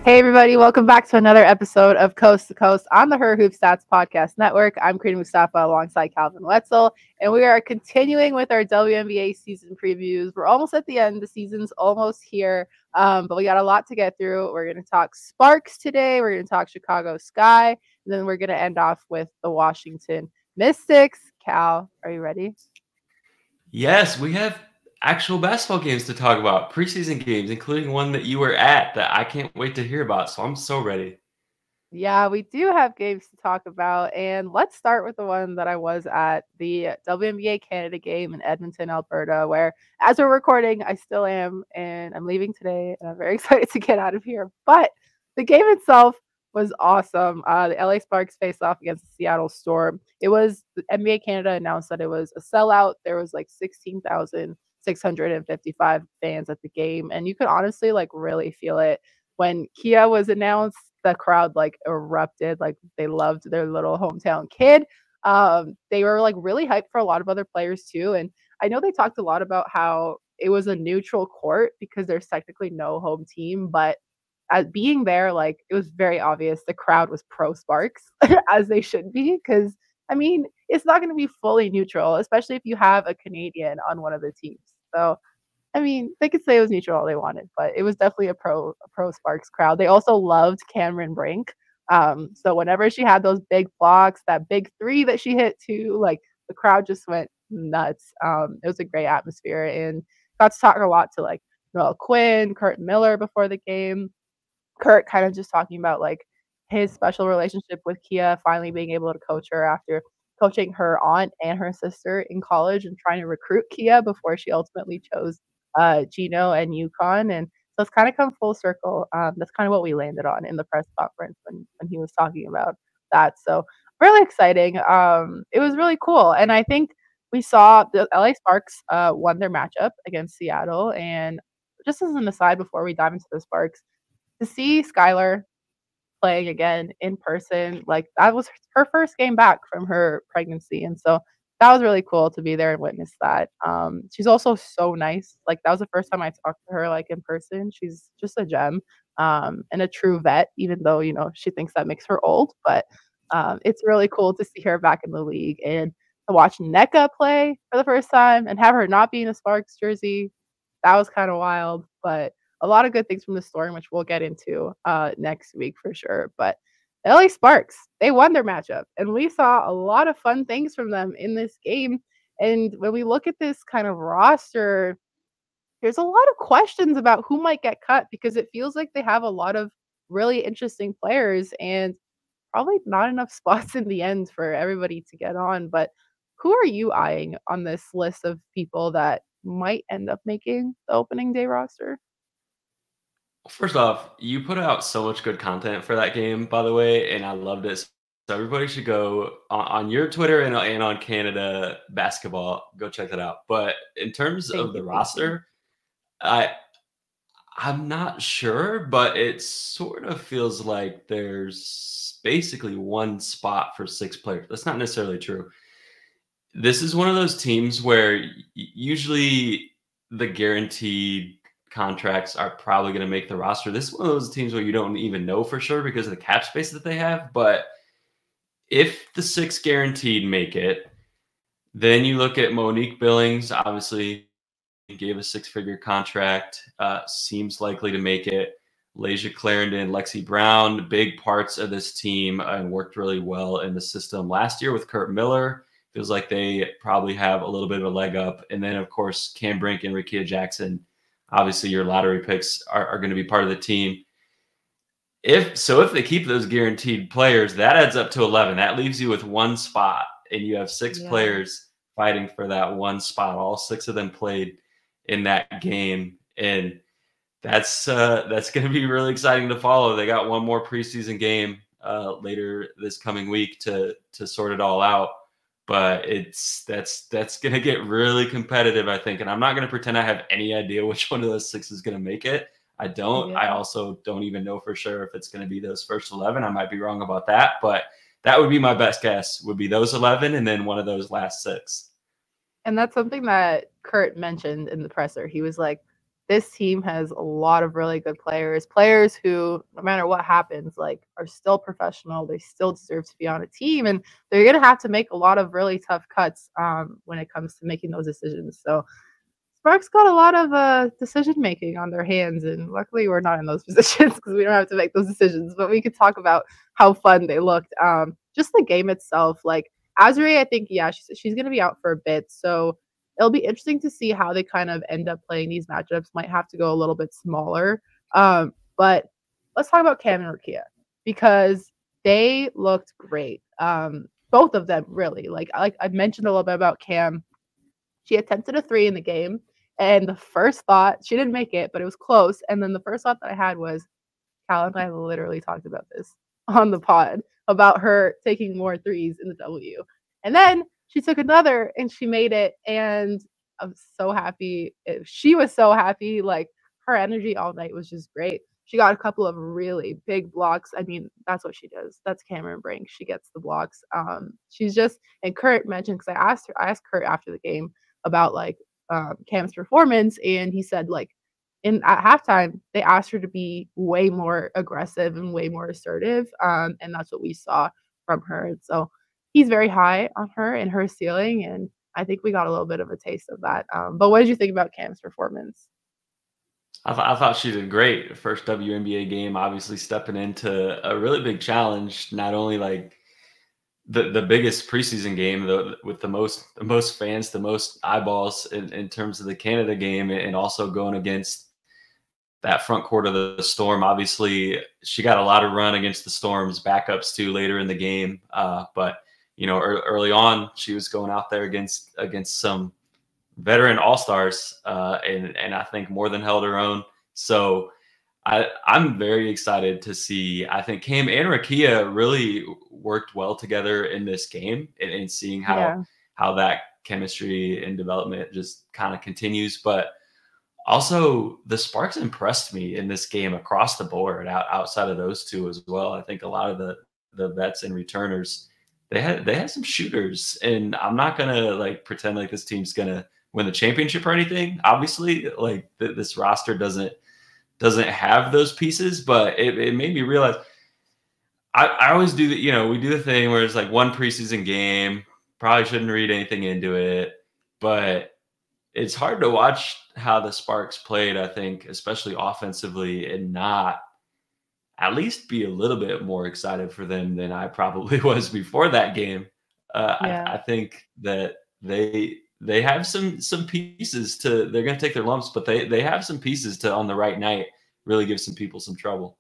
Hey everybody, welcome back to another episode of Coast to Coast on the Her Hoop Stats Podcast Network. I'm Crina Mustafa alongside Calvin Wetzel, and we are continuing with our WNBA season previews. We're almost at the end. The season's almost here, but we got a lot to get through. We're going to talk Sparks today. We're going to talk Chicago Sky, and then we're going to end off with the Washington Mystics. Cal, are you ready? Yes, we have actual basketball games to talk about, preseason games, including one that you were at that I can't wait to hear about. So I'm so ready. Yeah, we do have games to talk about, and let's start with the one that I was at, the WNBA Canada game in Edmonton, Alberta, where as we're recording, I still am, and I'm leaving today, and I'm very excited to get out of here. But the game itself was awesome. The LA Sparks faced off against the Seattle Storm. It was the NBA Canada announced that it was a sellout. There was like 16,655 fans at the game, and you could honestly like really feel it when Kia was announced. The crowd like erupted, like they loved their little hometown kid. They were like really hyped for a lot of other players too, and I know they talked a lot about how it was a neutral court because there's technically no home team, but as being there, like it was very obvious the crowd was pro Sparks as they should be, because I mean it's not going to be fully neutral, especially if you have a Canadian on one of the teams. So I mean, they could say it was neutral all they wanted, but it was definitely a pro Sparks crowd. They also loved Cameron Brink. So whenever she had those big blocks, that big three that she hit too, like the crowd just went nuts. It was a great atmosphere, and got to talk a lot to like Noel Quinn, Kurt Miller before the game. Kurt kind of just talking about like his special relationship with Kia, finally being able to coach her after coaching her aunt and her sister in college and trying to recruit Kia before she ultimately chose Gino and UConn. And so it's kind of come full circle. That's kind of what we landed on in the press conference when he was talking about that. So really exciting. It was really cool. And I think we saw the LA Sparks won their matchup against Seattle. And just as an aside before we dive into the Sparks, to see Skylar playing again in person, like that was her first game back from her pregnancy. And so that was really cool to be there and witness that. She's also so nice. Like that was the first time I talked to her like in person. She's just a gem, and a true vet, even though, you know, she thinks that makes her old, but it's really cool to see her back in the league and to watch NECA play for the first time and have her not be in a Sparks jersey. That was kind of wild, but a lot of good things from the Storm, which we'll get into next week for sure. But LA Sparks, they won their matchup, and we saw a lot of fun things from them in this game. And when we look at this kind of roster, there's a lot of questions about who might get cut because it feels like they have a lot of really interesting players and probably not enough spots in the end for everybody to get on. But who are you eyeing on this list of people that might end up making the opening day roster? First off, you put out so much good content for that game, by the way, and I loved it. So everybody should go on your Twitter and on Canada Basketball. Go check that out. But in terms of the roster, I'm not sure, but it sort of feels like there's basically one spot for 6 players. That's not necessarily true. This is one of those teams where usually the guaranteed contracts are probably going to make the roster. This is one of those teams where you don't even know for sure because of the cap space that they have. But if the 6 guaranteed make it, then you look at Monique Billings, obviously gave a 6-figure contract, seems likely to make it. Lasia Clarendon, Lexi Brown, big parts of this team and worked really well in the system last year with Kurt Miller. Feels like they probably have a little bit of a leg up. And then, of course, Cam Brink and Rickea Jackson, obviously your lottery picks are going to be part of the team. If they keep those guaranteed players, that adds up to 11. That leaves you with one spot, and you have 6 players fighting for that one spot. All 6 of them played in that game, and that's going to be really exciting to follow. They got one more preseason game later this coming week to sort it all out. But that's going to get really competitive, I think. And I'm not going to pretend I have any idea which one of those 6 is going to make it. I don't. Yeah. I also don't even know for sure if it's going to be those first 11. I might be wrong about that. But that would be my best guess, would be those 11 and then one of those last 6. And that's something that Kurt mentioned in the presser. He was like, this team has a lot of really good players who, no matter what happens, like are still professional. They still deserve to be on a team, and they're going to have to make a lot of really tough cuts when it comes to making those decisions. So Sparks got a lot of decision making on their hands, and luckily we're not in those positions because we don't have to make those decisions. But we could talk about how fun they looked. Just the game itself, like Azuri, I think, yeah, she's going to be out for a bit, so it'll be interesting to see how they kind of end up playing these matchups. Might have to go a little bit smaller. But let's talk about Cam and Rukia because they looked great. Both of them really. Like I mentioned a little bit about Cam. She attempted a 3 in the game, and the first thought, she didn't make it, but it was close. And then the first thought that I had was, Cal and I literally talked about this on the pod about her taking more threes in the W. And then she took another and she made it. And I'm so happy. She was so happy. Like her energy all night was just great. She got a couple of really big blocks. I mean, that's what she does. That's Cameron Brink. She gets the blocks. She's just, and Kurt mentioned, because I asked Kurt after the game about like Cam's performance, and he said like at halftime they asked her to be way more aggressive and way more assertive, and that's what we saw from her. And so he's very high on her and her ceiling, and I think we got a little bit of a taste of that. But what did you think about Cam's performance? I thought she did great. First WNBA game, obviously stepping into a really big challenge. Not only like the biggest preseason game with the most fans, the most eyeballs in terms of the Canada game, and also going against that front court of the Storm. Obviously, she got a lot of run against the Storm's backups too later in the game. But you know, early on, she was going out there against some veteran all-stars, and I think more than held her own. So I'm very excited to see. I think Cam and Rukia really worked well together in this game, and seeing how that chemistry and development just kind of continues. But also, the Sparks impressed me in this game across the board. Outside of those two as well, I think a lot of the vets and returners, they had some shooters, and I'm not gonna like pretend like this team's gonna win the championship or anything. Obviously, like this roster doesn't have those pieces, but it made me realize I always do that. You know, we do the thing where it's like one preseason game, probably shouldn't read anything into it, but it's hard to watch how the Sparks played, I think, especially offensively, and not at least be a little bit more excited for them than I probably was before that game. I think that they have some pieces to, they're going to take their lumps, but they have some pieces to, on the right night, really give some people some trouble.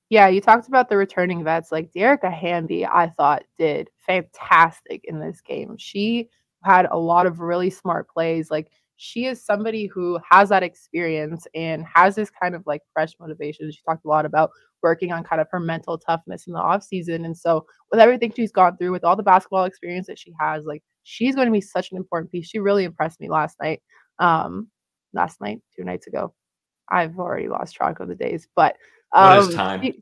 Yeah, you talked about the returning vets. Like Dearica Hamby, I thought did fantastic in this game. She had a lot of really smart plays. Like she is somebody who has that experience and has this kind of like fresh motivation. She talked a lot about working on kind of her mental toughness in the off season. And so with everything she's gone through, with all the basketball experience that she has, like she's going to be such an important piece. She really impressed me last night. 2 nights ago. I've already lost track of the days, but what is time?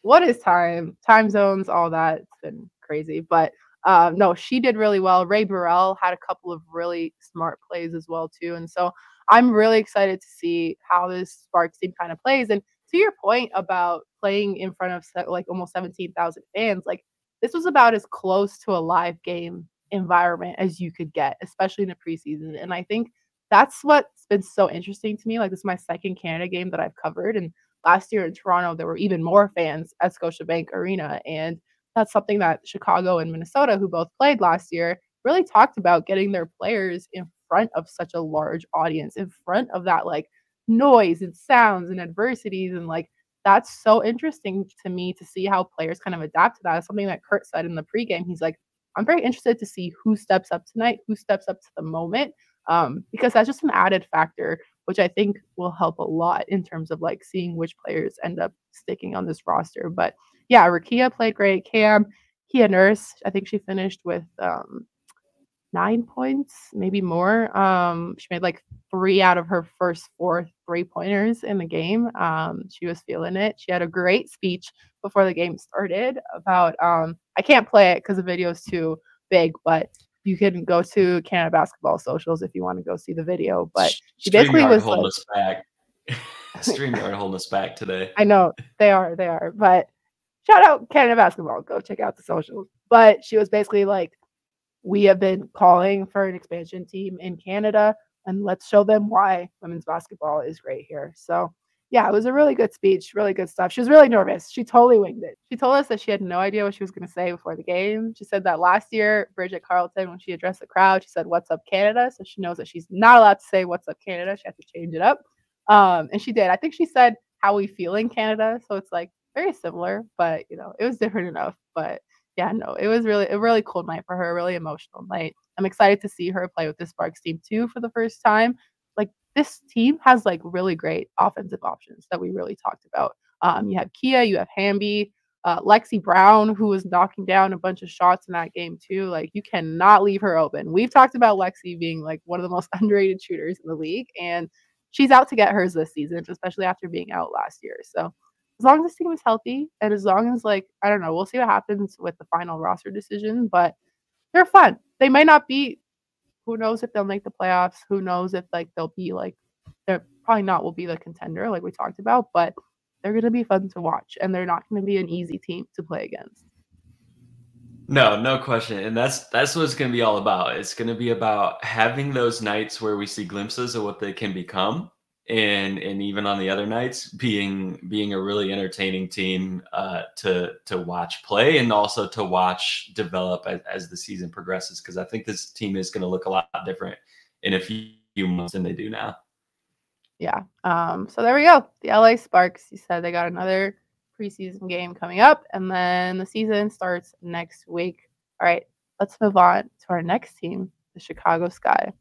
What is time? Time zones, all that. It's been crazy, but no, she did really well. Ray Burrell had a couple of really smart plays as well too, and so I'm really excited to see how this Sparks team kind of plays. And to your point about playing in front of like almost 17,000 fans, like this was about as close to a live game environment as you could get, especially in the preseason. And I think that's what's been so interesting to me. Like this is my second Canada game that I've covered, and last year in Toronto there were even more fans at Scotiabank Arena, and that's something that Chicago and Minnesota, who both played last year, really talked about, getting their players in front of such a large audience, in front of that like noise and sounds and adversities. And like that's so interesting to me to see how players kind of adapt to that. It's something that Kurt said in the pregame. He's like, I'm very interested to see who steps up tonight, who steps up to the moment, because that's just an added factor, which I think will help a lot in terms of like seeing which players end up sticking on this roster. But yeah, Rukia played great. Cam, Kia Nurse, I think she finished with 9 points, maybe more. She made like 3 out of her first 4 3-pointers in the game. She was feeling it. She had a great speech before the game started about I can't play it because the video is too big, but you can go to Canada Basketball socials if you want to go see the video. But she basically was holding us back. StreamYard holding us back today. I know they are. But shout out Canada basketball. Go check out the socials. But she was basically like, we have been calling for an expansion team in Canada, and let's show them why women's basketball is great here. So yeah, it was a really good speech, really good stuff. She was really nervous. She totally winged it. She told us that she had no idea what she was going to say before the game. She said that last year, Bridget Carleton, when she addressed the crowd, she said, "What's up, Canada?" So she knows that she's not allowed to say "What's up, Canada." She has to change it up. And she did. I think she said, "How we feel in Canada." So it's like very similar, but you know, it was different enough. But yeah, no, it was really a really cool night for her, a really emotional night. I'm excited to see her play with the Sparks team too for the first time. Like this team has like really great offensive options that we really talked about. You have Kia, you have Hamby, Lexi Brown, who was knocking down a bunch of shots in that game too. Like you cannot leave her open. We've talked about Lexi being like one of the most underrated shooters in the league, and she's out to get hers this season, especially after being out last year. So as long as this team is healthy and as long as like, I don't know, we'll see what happens with the final roster decision, but they're fun. They might not be, who knows if they'll make the playoffs, who knows if like they'll be like, they're probably not will be the contender like we talked about, but they're going to be fun to watch and they're not going to be an easy team to play against. No question. And that's what it's going to be all about. It's going to be about having those nights where we see glimpses of what they can become, and even on the other nights being a really entertaining team to watch play and also to watch develop as the season progresses, because I think this team is going to look a lot different in a few months than they do now. Yeah. So there we go. The LA Sparks, you said they got another preseason game coming up, and then the season starts next week. All right, let's move on to our next team, the Chicago Sky.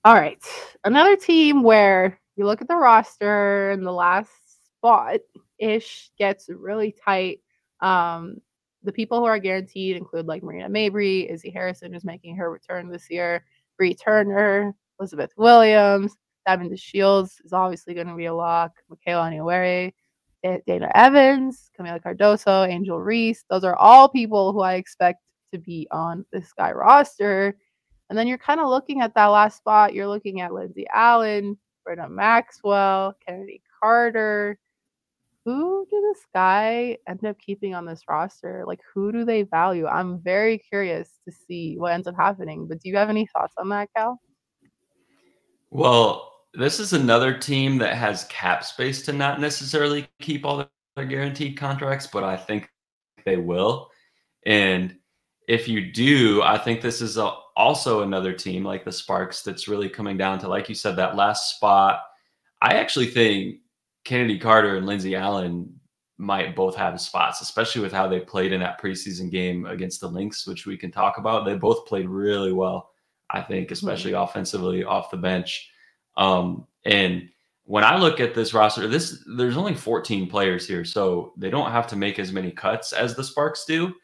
All right, another team where you look at the roster and the last spot-ish gets really tight. The people who are guaranteed include like Marina Mabry, Izzy Harrison, who's making her return this year, Bree Turner, Elizabeth Williams, Devin DeShields is obviously going to be a lock, Michaela Aniwere, Dana Evans, Kamilla Cardoso, Angel Reese. Those are all people who I expect to be on the Sky roster. And then you're kind of looking at that last spot. You're looking at Lindsay Allen, Brenna Maxwell, Kennedy Carter. Who do the Sky end up keeping on this roster? Like, who do they value? I'm very curious to see what ends up happening. But do you have any thoughts on that, Cal? Well, this is another team that has cap space to not necessarily keep all their guaranteed contracts, but I think they will. And if you do, I think this is also another team like the Sparks that's really coming down to, like you said, that last spot. I actually think Kennedy Carter and Lindsay Allen might both have spots, especially with how they played in that preseason game against the Lynx, which we can talk about. They both played really well, I think, especially offensively off the bench. And when I look at this roster, there's only 14 players here, so they don't have to make as many cuts as the Sparks do.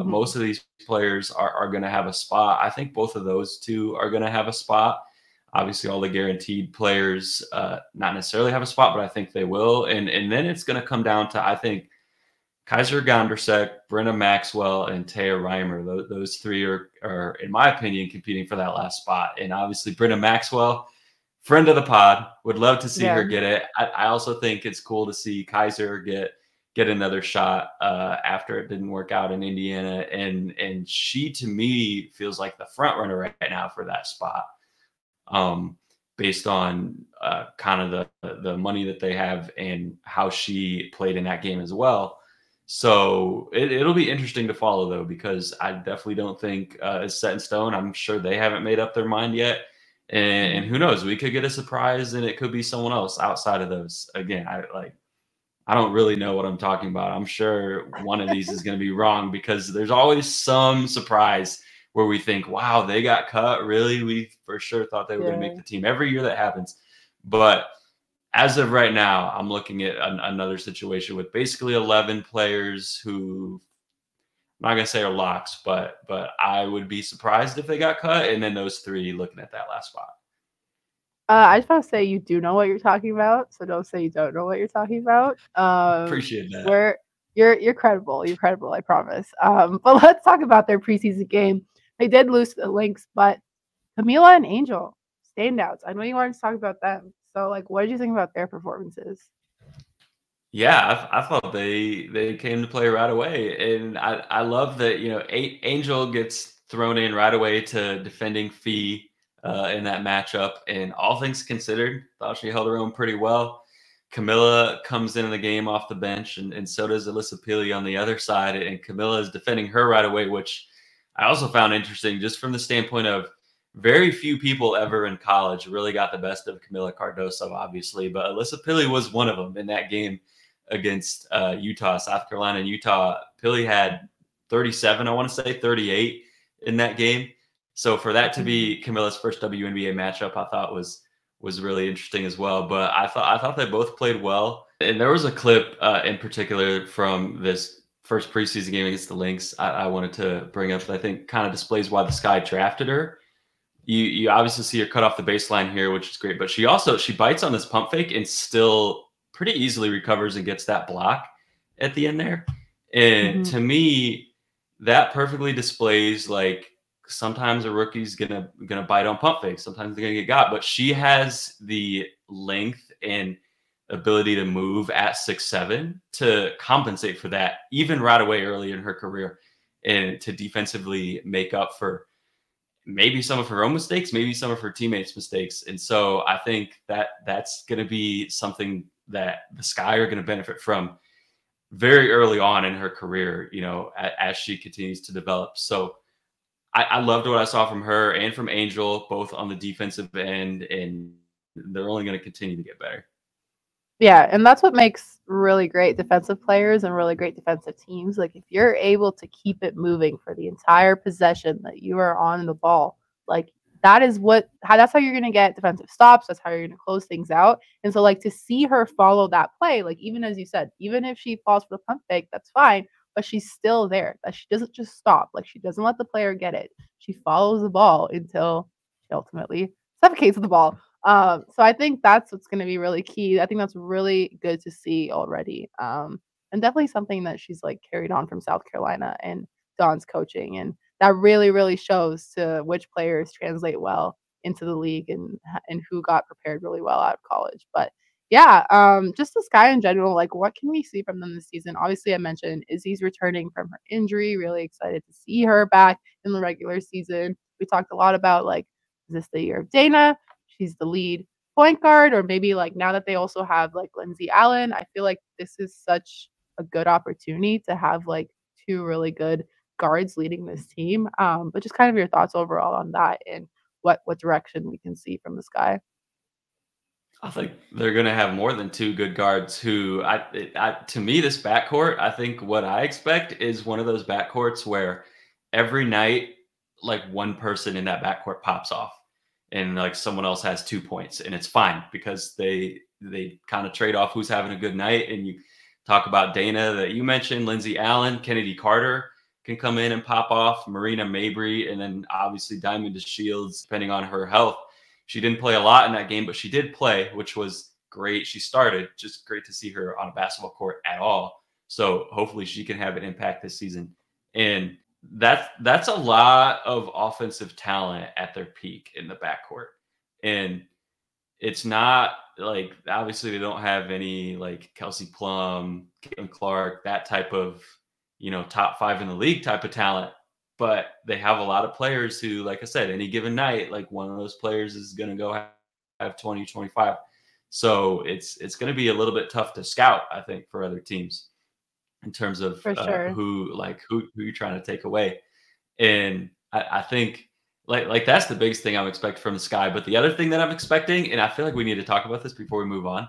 Most of these players are going to have a spot. I think both of those two are going to have a spot. Obviously, all the guaranteed players not necessarily have a spot, but I think they will. And then it's going to come down to, I think, Kaiser Gondrsek, Brenna Maxwell, and Taya Reimer. Those three are, in my opinion, competing for that last spot. And obviously, Brenna Maxwell, friend of the pod, would love to see her get it. I also think it's cool to see Kaiser get another shot after it didn't work out in Indiana. And she, to me, feels like the front runner right now for that spot. Based on kind of the money that they have and how she played in that game as well. So it'll be interesting to follow, though, because I definitely don't think it's set in stone. I'm sure they haven't made up their mind yet. And who knows? We could get a surprise and it could be someone else outside of those. Again, I don't really know what I'm talking about. I'm sure one of these is going to be wrong because there's always some surprise where we think, wow, they got cut. Really? We for sure thought they were going to make the team. Every year that happens. But as of right now, I'm looking at another situation with basically 11 players who I'm not going to say are locks, but I would be surprised if they got cut. And then those three looking at that last spot. I just want to say you do know what you're talking about, so don't say you don't know what you're talking about. Appreciate that. You're credible. You're credible, I promise. But let's talk about their preseason game. They did lose to the Lynx, but Kamilla and Angel standouts. I know you wanted to talk about them. So, like, what did you think about their performances? Yeah, I thought they came to play right away, and I love that Angel gets thrown in right away to defending Fee in that matchup, and all things considered, thought she held her own pretty well. Kamilla comes into the game off the bench, and so does Alyssa Peely on the other side, and Kamilla is defending her right away, which I also found interesting just from the standpoint of very few people ever in college really got the best of Kamilla Cardoso, obviously, but Alyssa Peely was one of them in that game against Utah, South Carolina, and Utah. Peely had 37, I want to say 38 in that game. So for that to be Kamilla's first WNBA matchup, I thought was really interesting as well. But I thought they both played well. And there was a clip in particular from this first preseason game against the Lynx I wanted to bring up that I think kind of displays why the Sky drafted her. You obviously see her cut off the baseline here, which is great. But she bites on this pump fake and still pretty easily recovers and gets that block at the end there. And to me, that perfectly displays like sometimes a rookie's gonna bite on pump fakes, sometimes they're gonna get got, but she has the length and ability to move at 6'7" to compensate for that, even right away early in her career, and to defensively make up for maybe some of her own mistakes, maybe some of her teammates' mistakes. And so I think that's going to be something that the Sky are going to benefit from very early on in her career, as she continues to develop. So I loved what I saw from her and from Angel, both on the defensive end, and they're only going to continue to get better. Yeah, and that's what makes really great defensive players and really great defensive teams. Like, if you're able to keep it moving for the entire possession that you are on the ball, like that's how you're going to get defensive stops. That's how you're going to close things out. And so, like, to see her follow that play, like, even as you said, even if she falls for the pump fake, that's fine, but she's still there. That she doesn't just stop. Like, she doesn't let the player get it. She follows the ball until she ultimately suffocates the ball. So I think that's what's going to be really key. I think that's really good to see already. And definitely something that she's like carried on from South Carolina and Dawn's coaching. And that really, really shows to which players translate well into the league and who got prepared really well out of college. But yeah, just the Sky in general, like what can we see from them this season? Obviously, I mentioned Izzy's returning from her injury. Really excited to see her back in the regular season. We talked a lot about like, is this the year of Dana? She's the lead point guard, or maybe like now that they also have like Lindsay Allen, I feel like this is such a good opportunity to have like two really good guards leading this team. But just kind of your thoughts overall on that and what direction we can see from the Sky. I think they're going to have more than two good guards who to me, this backcourt, I think what I expect is one of those backcourts where every night, like one person in that backcourt pops off and like someone else has 2 points, and it's fine because they kind of trade off who's having a good night. And you talk about Dana that you mentioned, Lindsay Allen, Kennedy Carter can come in and pop off, Marina Mabry, and then obviously Diamond DeShields, depending on her health. She didn't play a lot in that game, but she did play, which was great. She started, just great to see her on a basketball court at all. So hopefully she can have an impact this season. And that's a lot of offensive talent at their peak in the backcourt. And it's not like, obviously they don't have any like Kelsey Plum, Caitlin Clark, that type of, top 5 in the league type of talent. But they have a lot of players who, like I said, any given night, like one of those players is going to go have 20, 25. So it's going to be a little bit tough to scout, I think, for other teams in terms of sure. who you're trying to take away. And I think like that's the biggest thing I'm expecting from the Sky. But the other thing that I'm expecting, and I feel like we need to talk about this before we move on,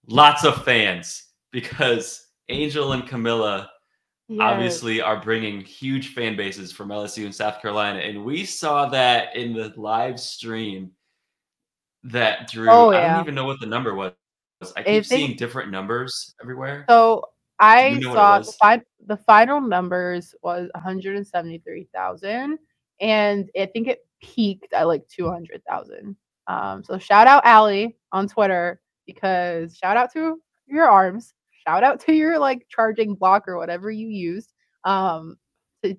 lots of fans, because Angel and Kamilla obviously are bringing huge fan bases from LSU and South Carolina. And we saw that in the live stream that Drew, I don't even know what the number was. I keep seeing different numbers everywhere. So I saw the final numbers was 173,000, and I think it peaked at like 200,000. So shout out Allie on Twitter, because shout out to your arms, shout out to your like charging block or whatever you used to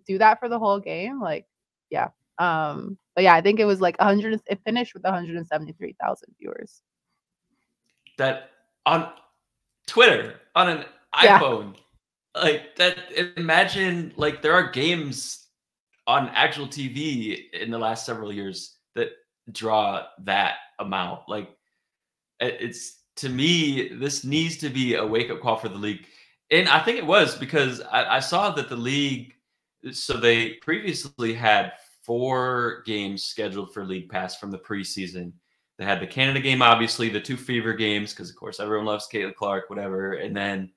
do that for the whole game. Like, yeah, But yeah, I think it was like 100. It finished with 173,000 viewers. That on Twitter on an Yeah. iPhone, like that. Imagine like there are games on actual TV in the last several years that draw that amount. Like it's to me, this needs to be a wake up call for the league. And I think it was because I saw that the league, so they previously had 4 games scheduled for League Pass from the preseason. They had the Canada game, obviously, the 2 Fever games, because of course everyone loves Caitlin Clark, whatever. And then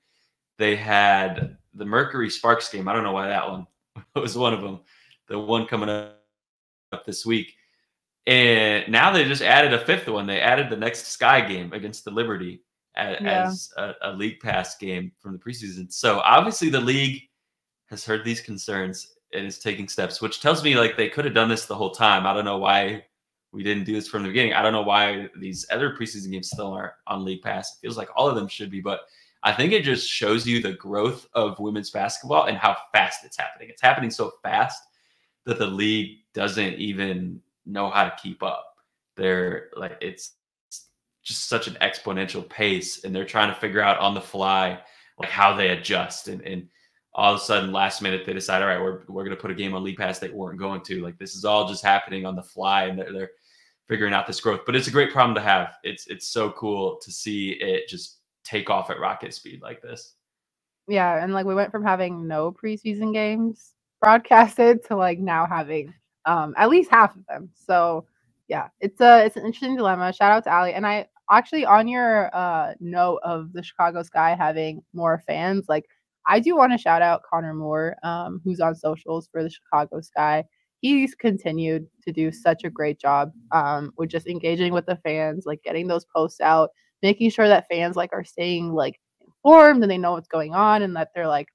they had the Mercury Sparks game. I don't know why that one was one of them. The one coming up this week. And now they just added a 5th one. They added the next Sky game against the Liberty as a League Pass game from the preseason. So obviously the league has heard these concerns and is taking steps, which tells me like they could have done this the whole time. I don't know why we didn't do this from the beginning. I don't know why these other preseason games still aren't on League Pass. It feels like all of them should be, but I think it just shows you the growth of women's basketball and how fast it's happening. It's happening so fast that the league doesn't even know how to keep up. They're like, it's just such an exponential pace, and they're trying to figure out on the fly like how they adjust. And all of a sudden, last minute, they decide, all right, we're going to put a game on League Pass they weren't going to. Like this is all just happening on the fly, and they're figuring out this growth. But it's a great problem to have. It's so cool to see it just take off at rocket speed like this. Yeah, and like we went from having no preseason games broadcasted to like now having at least half of them. So yeah, it's an interesting dilemma. Shout out to Ali. And I actually, on your note of the Chicago Sky having more fans, like I do want to shout out Connor Moore, who's on socials for the Chicago Sky. He's continued to do such a great job with just engaging with the fans, like getting those posts out, making sure that fans like are staying like informed and they know what's going on, and that they're like,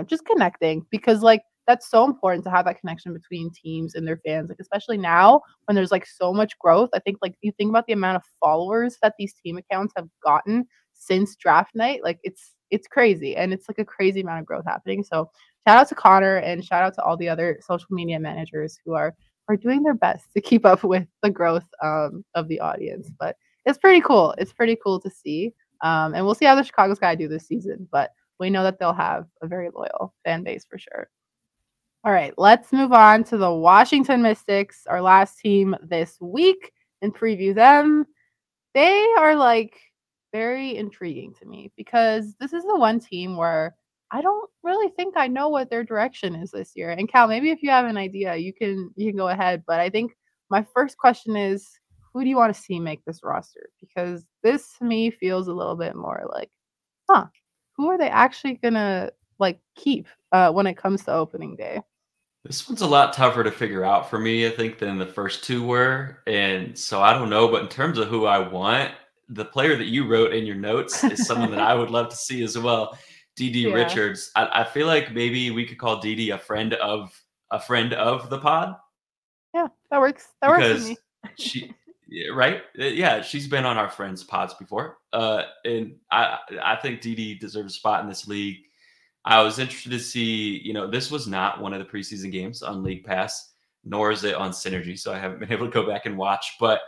just connecting, because like that's so important to have that connection between teams and their fans, like especially now when there's like so much growth. I think like you think about the amount of followers that these team accounts have gotten since draft night, like it's crazy, and it's like a crazy amount of growth happening. So shout out to Connor and shout out to all the other social media managers who are doing their best to keep up with the growth of the audience. But it's pretty cool. It's pretty cool to see. And we'll see how the Chicago Sky do this season, but we know that they'll have a very loyal fan base for sure. All right, let's move on to the Washington Mystics, our last team this week, and preview them. They are like very intriguing to me because this is the one team where I don't really think I know what their direction is this year. And Cal, maybe if you have an idea, you can go ahead. But I think my first question is, who do you want to see make this roster? Because this to me feels a little bit more like, who are they actually gonna like keep when it comes to opening day? This one's a lot tougher to figure out for me, I think, than the first 2 were. And so I don't know, but in terms of who I want, the player that you wrote in your notes is someone that I would love to see as well. DD Richards. I feel like maybe we could call DD a friend of the pod. Yeah, that works. That works for me. She right? Yeah, she's been on our friends pods before. And I think DD deserves a spot in this league. I was interested to see, this was not one of the preseason games on League Pass, nor is it on Synergy. So I haven't been able to go back and watch, but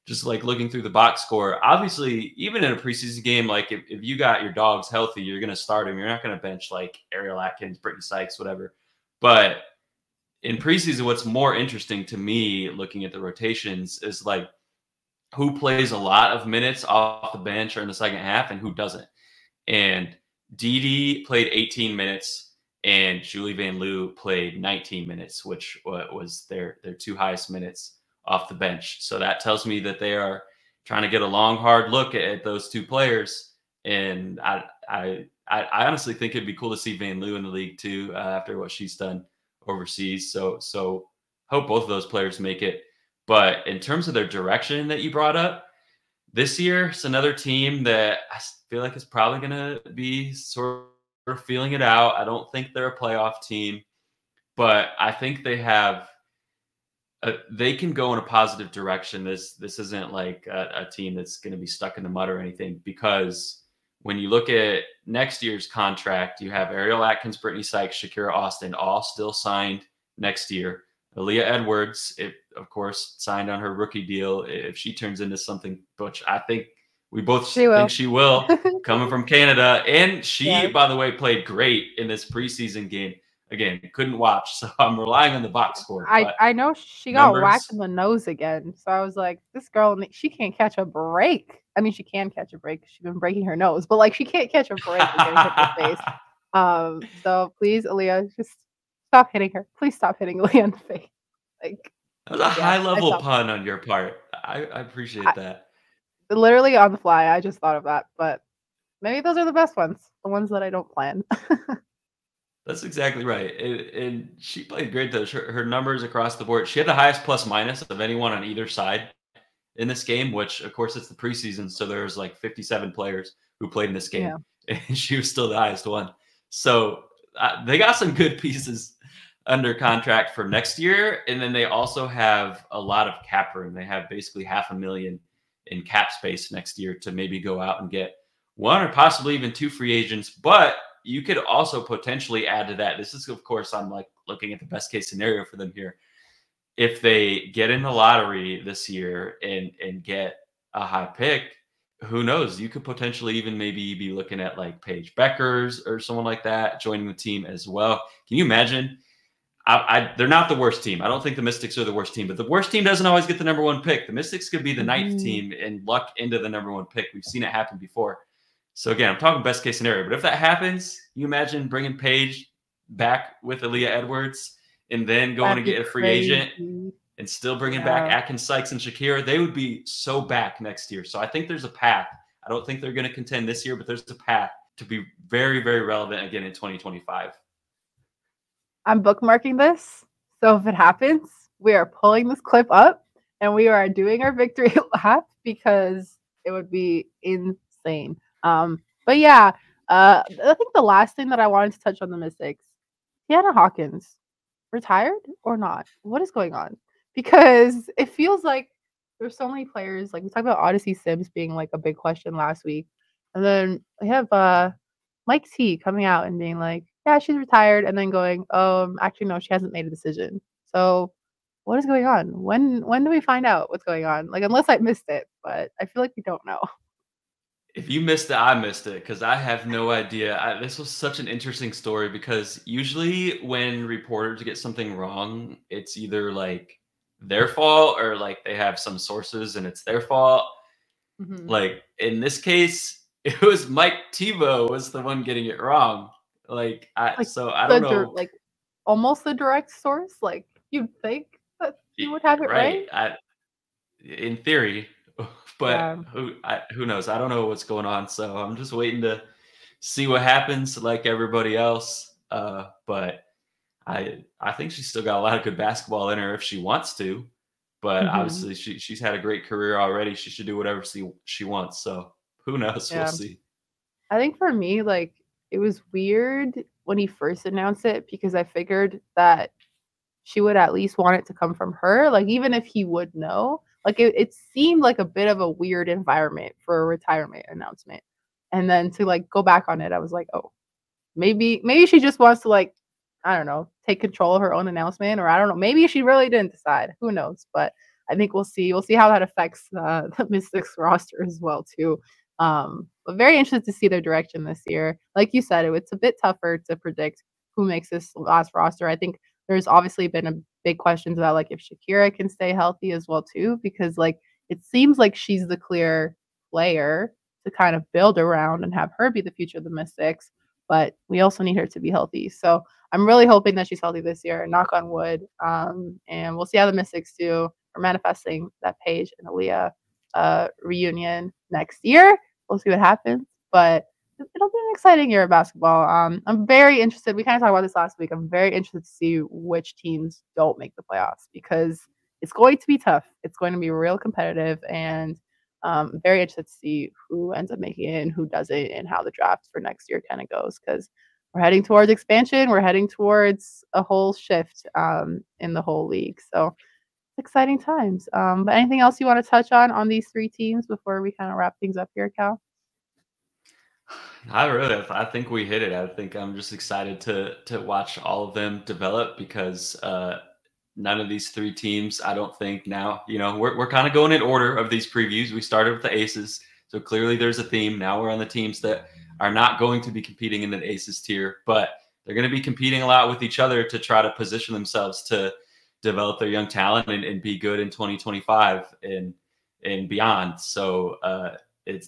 just like looking through the box score, obviously, even in a preseason game, like if you got your dogs healthy, you're going to start them. You're not going to bench like Ariel Atkins, Brittany Sykes, whatever. But in preseason, what's more interesting to me looking at the rotations is like who plays a lot of minutes off the bench or in the second half and who doesn't. And Dee played 18 minutes and Julie Van Loo played 19 minutes, which was their 2 highest minutes off the bench. So that tells me that they are trying to get a long, hard look at those 2 players. And I honestly think it'd be cool to see Van Loo in the league too, after what she's done overseas. So hope both of those players make it. But in terms of their direction that you brought up, this year, it's another team that I feel like is probably going to be sort of feeling it out. I don't think they're a playoff team, but I think they have they can go in a positive direction. This isn't like a team that's going to be stuck in the mud or anything, because when you look at next year's contract, you have Ariel Atkins, Brittany Sykes, Shakira Austin, all still signed next year. Aaliyah Edwards, if of course signed on her rookie deal, if she turns into something, which I think we both She will. think she will, coming from Canada, and she, Yes. by the way, played great in this preseason game. Again, couldn't watch, so I'm relying on the box score. But I know she got whacked in numbers, the nose again. So I was like, this girl, she can't catch a break. I mean, she can catch a break. She's been breaking her nose, but like she can't catch a break and getting hit in the face. So please, Aaliyah, just stop hitting her. Please stop hitting Aaliyah in the face. Like, that was a yeah, high I level felt pun on your part. I appreciate that. literally on the fly. I just thought of that, but maybe those are the best ones, the ones that I don't plan. That's exactly right. And she played great, though. Her numbers across the board. She had the highest plus minus of anyone on either side in this game, which, of course, it's the preseason. So there's like 57 players who played in this game, Yeah. and she was still the highest one. So they got some good pieces under contract for next year. And then they also have a lot of cap room. They have basically $500,000 in cap space next year to maybe go out and get one or possibly even two free agents. But you could also potentially add to that. This is, of course, I'm like looking at the best case scenario for them here. If they get in the lottery this year and get a high pick, who knows? You could potentially even maybe be looking at like Paige Beckers or someone like that joining the team as well. Can you imagine? They're not the worst team. I don't think the Mystics are the worst team, but the worst team doesn't always get the number one pick. The Mystics could be the ninth team and luck into the number one pick. We've seen it happen before. So again, I'm talking best case scenario, but if that happens, you imagine bringing Paige back with Aaliyah Edwards and then going to get a free agent and still bringing back Atkins, Sykes, and Shakira. They would be so back next year. So I think there's a path. I don't think they're going to contend this year, but there's a path to be very, very relevant again in 2025. I'm bookmarking this. So if it happens, we are pulling this clip up and we are doing our victory lap because it would be insane. But yeah, I think the last thing that I wanted to touch on the Mystics, Tiana Hawkins, retired or not? What is going on? Because it feels like there's so many players. Like we talked about Odyssey Sims being like a big question last week, and then we have Mike T coming out and being like, yeah, she's retired, and then going, actually no, she hasn't made a decision. So what is going on? When do we find out what's going on? Like unless I missed it, but I feel like we don't know. If you missed it, I missed it because I have no idea. This was such an interesting story because usually when reporters get something wrong, it's either like their fault or like they have some sources and it's their fault. Mm-hmm. Like in this case, it was Mike Tebow was the one getting it wrong. So I don't know. Like almost the direct source. Like you'd think that you would have it right. In theory, but Yeah. who knows? I don't know what's going on, so I'm just waiting to see what happens, like everybody else. But I think she's still got a lot of good basketball in her if she wants to. But obviously, she's had a great career already. She should do whatever she wants. So who knows? Yeah. We'll see. I think for me, like it was weird when he first announced it because I figured that she would at least want it to come from her. Like even if he would know, like it seemed like a bit of a weird environment for a retirement announcement. And then to like go back on it, I was like, oh, maybe she just wants to like, I don't know, take control of her own announcement, or I don't know, maybe she really didn't decide. Who knows? But I think we'll see. We'll see how that affects the Mystics roster as well too. But very interested to see their direction this year. Like you said, it's a bit tougher to predict who makes this last roster. I think there's obviously been a big questions about like if Shakira can stay healthy as well too, because like it seems like she's the clear player to kind of build around and have her be the future of the Mystics. But we also need her to be healthy. So I'm really hoping that she's healthy this year. Knock on wood. And we'll see how the Mystics do. We're manifesting that Paige and Aaliyah reunion next year. We'll see what happens. But it'll be an exciting year of basketball. I'm very interested. We kind of talked about this last week. I'm very interested to see which teams don't make the playoffs because it's going to be tough. It's going to be real competitive, and very interested to see who ends up making it and who doesn't, and how the draft for next year kind of goes because we're heading towards expansion. We're heading towards a whole shift in the whole league. So exciting times. But anything else you want to touch on these three teams before we kind of wrap things up here, Cal? I think we hit it. I think I'm just excited to watch all of them develop because none of these three teams, I don't think now, we're kind of going in order of these previews. We started with the Aces. So clearly there's a theme. Now we're on the teams that are not going to be competing in the Aces tier, but they're going to be competing a lot with each other to try to position themselves to develop their young talent and be good in 2025 and beyond. So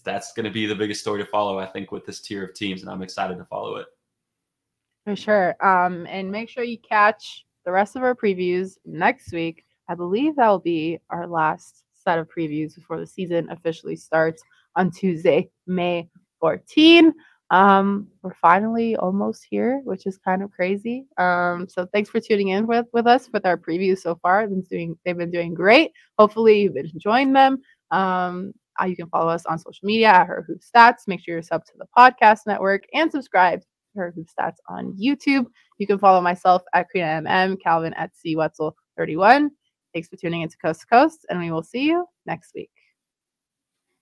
that's going to be the biggest story to follow, I think, with this tier of teams, and I'm excited to follow it. For sure. And make sure you catch the rest of our previews next week. I believe that will be our last set of previews before the season officially starts on Tuesday, May 14. We're finally almost here, which is kind of crazy. So thanks for tuning in with us with our previews so far. They've been doing great. Hopefully you've been enjoying them. You can follow us on social media at Her Hoop Stats. Make sure you're sub to the podcast network and subscribe to Her Hoop Stats on YouTube. You can follow myself at Crina MM, Calvin at C Wetzel 31. Thanks for tuning into Coast to Coast, and we will see you next week.